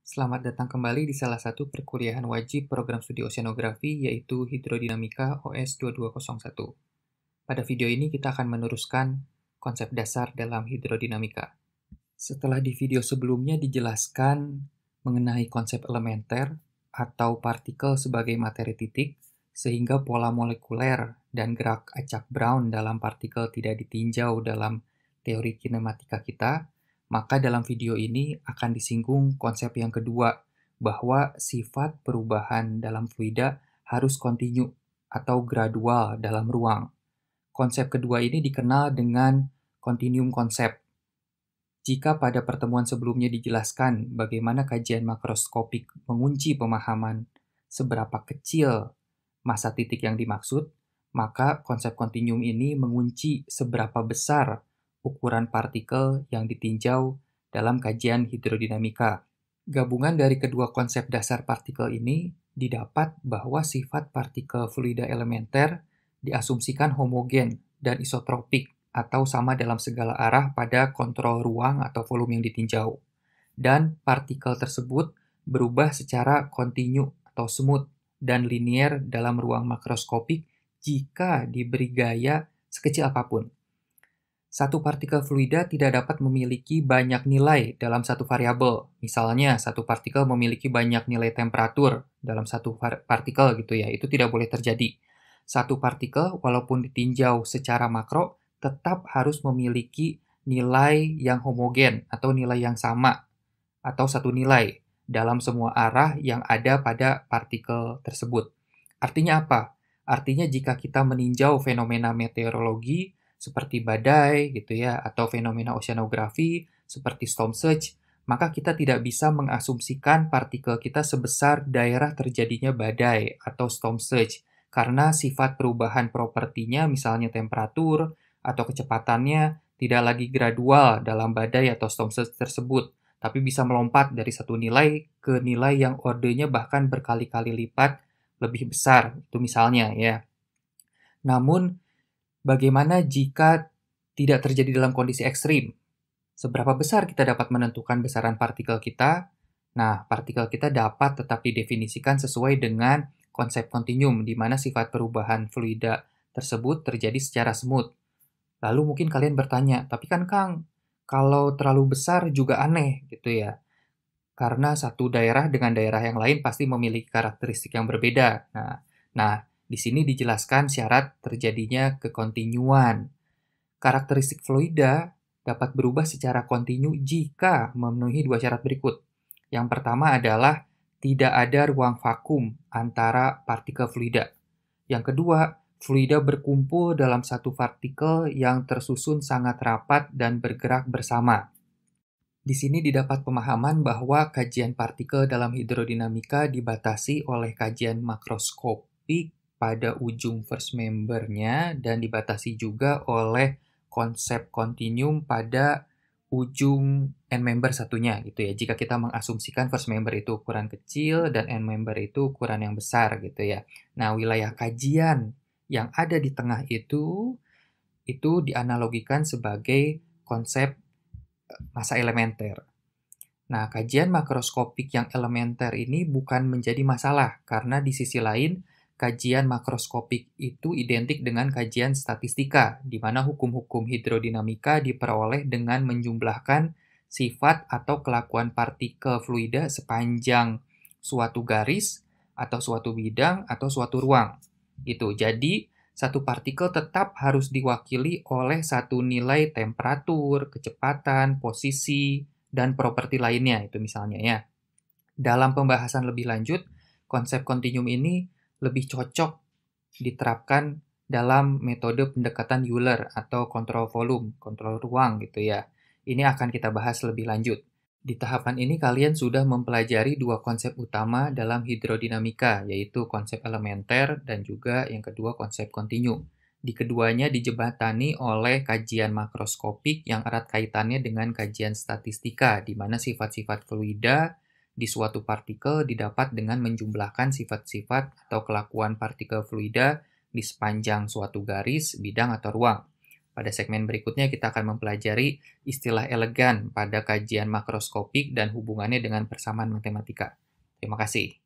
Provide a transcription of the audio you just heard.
Selamat datang kembali di salah satu perkuliahan wajib program studi oceanografi yaitu Hidrodinamika OS 2201. Pada video ini kita akan meneruskan konsep dasar dalam hidrodinamika. Setelah di video sebelumnya dijelaskan mengenai konsep elementer atau partikel sebagai materi titik, sehingga pola molekuler dan gerak acak Brown dalam partikel tidak ditinjau dalam teori kinematika kita, maka dalam video ini akan disinggung konsep yang kedua, bahwa sifat perubahan dalam fluida harus kontinu atau gradual dalam ruang. Konsep kedua ini dikenal dengan continuum konsep. Jika pada pertemuan sebelumnya dijelaskan bagaimana kajian makroskopik mengunci pemahaman seberapa kecil massa titik yang dimaksud, maka konsep kontinuum ini mengunci seberapa besar ukuran partikel yang ditinjau dalam kajian hidrodinamika. Gabungan dari kedua konsep dasar partikel ini didapat bahwa sifat partikel fluida elementer diasumsikan homogen dan isotropik atau sama dalam segala arah pada kontrol ruang atau volume yang ditinjau. Dan partikel tersebut berubah secara kontinu atau smooth dan linier dalam ruang makroskopik jika diberi gaya sekecil apapun. Satu partikel fluida tidak dapat memiliki banyak nilai dalam satu variabel. Misalnya, satu partikel memiliki banyak nilai temperatur dalam satu partikel gitu ya. Itu tidak boleh terjadi. Satu partikel walaupun ditinjau secara makro tetap harus memiliki nilai yang homogen atau nilai yang sama atau satu nilai dalam semua arah yang ada pada partikel tersebut. Artinya apa? Artinya jika kita meninjau fenomena meteorologi seperti badai gitu ya, atau fenomena oceanografi seperti storm surge, maka kita tidak bisa mengasumsikan partikel kita sebesar daerah terjadinya badai atau storm surge, karena sifat perubahan propertinya, misalnya temperatur atau kecepatannya, tidak lagi gradual dalam badai atau storm surge tersebut, tapi bisa melompat dari satu nilai ke nilai yang ordenya bahkan berkali-kali lipat lebih besar, itu misalnya ya. Namun, bagaimana jika tidak terjadi dalam kondisi ekstrim? Seberapa besar kita dapat menentukan besaran partikel kita? Nah, partikel kita dapat tetap didefinisikan sesuai dengan konsep kontinuum, di mana sifat perubahan fluida tersebut terjadi secara smooth. Lalu mungkin kalian bertanya, tapi kan Kang, kalau terlalu besar juga aneh gitu ya. Karena satu daerah dengan daerah yang lain pasti memiliki karakteristik yang berbeda. Nah, di sini dijelaskan syarat terjadinya kekontinuan. Karakteristik fluida dapat berubah secara kontinu jika memenuhi dua syarat berikut. Yang pertama adalah tidak ada ruang vakum antara partikel fluida. Yang kedua, fluida berkumpul dalam satu partikel yang tersusun sangat rapat dan bergerak bersama. Di sini didapat pemahaman bahwa kajian partikel dalam hidrodinamika dibatasi oleh kajian makroskopik pada ujung first member-nya dan dibatasi juga oleh konsep kontinuum pada ujung end member satunya gitu ya. Jika kita mengasumsikan first member itu ukuran kecil dan end member itu ukuran yang besar gitu ya. Nah, wilayah kajian yang ada di tengah itu dianalogikan sebagai konsep massa elementer. Nah, kajian makroskopik yang elementer ini bukan menjadi masalah, karena di sisi lain, kajian makroskopik itu identik dengan kajian statistika, di mana hukum-hukum hidrodinamika diperoleh dengan menjumlahkan sifat atau kelakuan partikel fluida sepanjang suatu garis, atau suatu bidang, atau suatu ruang. Gitu. Jadi, satu partikel tetap harus diwakili oleh satu nilai temperatur, kecepatan, posisi, dan properti lainnya, itu misalnya ya. Dalam pembahasan lebih lanjut, konsep kontinuum ini lebih cocok diterapkan dalam metode pendekatan Euler atau kontrol volume, kontrol ruang gitu ya. Ini akan kita bahas lebih lanjut. Di tahapan ini kalian sudah mempelajari dua konsep utama dalam hidrodinamika, yaitu konsep elementer dan juga yang kedua konsep kontinuum. Di keduanya dijembatani oleh kajian makroskopik yang erat kaitannya dengan kajian statistika, di mana sifat-sifat fluida di suatu partikel didapat dengan menjumlahkan sifat-sifat atau kelakuan partikel fluida di sepanjang suatu garis, bidang, atau ruang. Pada segmen berikutnya kita akan mempelajari istilah elegan pada kajian makroskopik dan hubungannya dengan persamaan matematika. Terima kasih.